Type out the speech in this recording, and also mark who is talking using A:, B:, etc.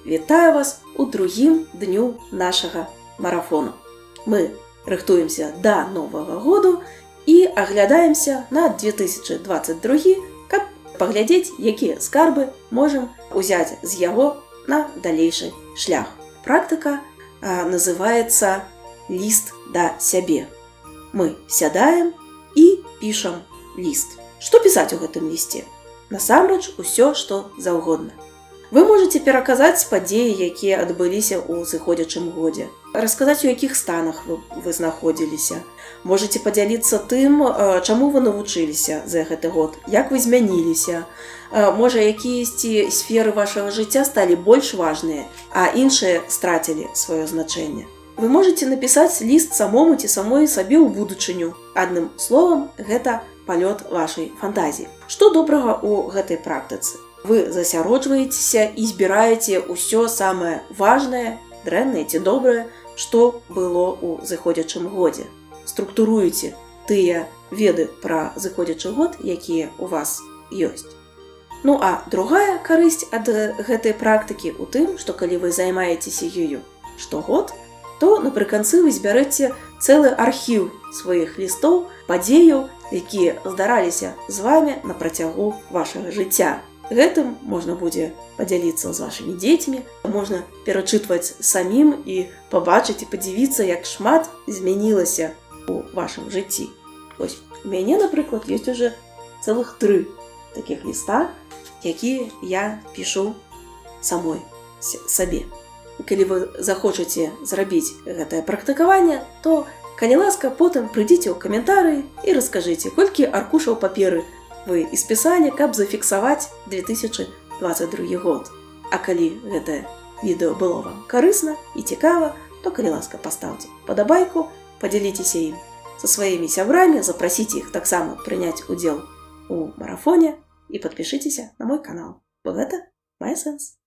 A: Вітаю вас у другім дню нашага марафону. Мы рыхтуемся да Новага году і аглядаемся на 2022, каб паглядзець, якія скарбы можам узяць з яго на далейшы шлях. Практыка называецца ліст да сябе. Мы сядаем і пішам ліст. Што пісаць у гэтым лісце? Насамрэч усё, што заўгодна. Вы можете пераказаць падзеі, якія адбыліся ў зыходзячым годзе. Расказаць, у якіх станах вы знаходзіліся. Можете падзяліцца тым, чаму вы навучыліся за гэты год, як вы змяніліся. Можа, якіясьці сферы вашага жыцця сталі больш важныя, а іншыя страцілі сваё значэнне. Вы можете напісаць ліст самому ці самой сабе ў будучыню. Адным словам, гэта палёт вашай фантазіі. Што добрага ў гэтай практыцы? Вы засяроджваецеся і збіраеце ўсё самае важнае, дрэннае ці добрае, што было ў зыходзячым годзе. Структуруеце тыя веды пра зыходзячы год, якія ў вас ёсць. Ну а другая карысць ад гэтай практыкі ў тым, што калі вы займаецеся ёю штогод, то напрыканцы вы збярэце цэлы архіў сваіх лістоў, падзеяў, якія здараліся з вамі на працягу вашага жыцця. Гэтым можна будзе падзяліцца з вашымі дзецьмі, можна перачытваць самім і пабачыць і падзівіцца, як шмат змянілася ў вашым жыцці. Вось, у мяне, напрыклад, ёсць уже цэлых 3 такіх ліста, якія я пішу самой сабе. Калі вы захочаце зрабіць гэтае практыкаванне, то, калі ласка, потым прыйдзіце ў каментарыі і раскажыце, колькі аркушаў паперы вы іспісалі, каб зафіксаваць 2022 год. А калі гэтае відэо было вам карысна і цікава, то, калі ласка, пастаўце падабайку, падзяліцеся ім са сваімі сябрамі, запрасіце іх таксама прыняць удзел у марафоне і падпішыцеся на мой канал, бо гэта мае сэнс.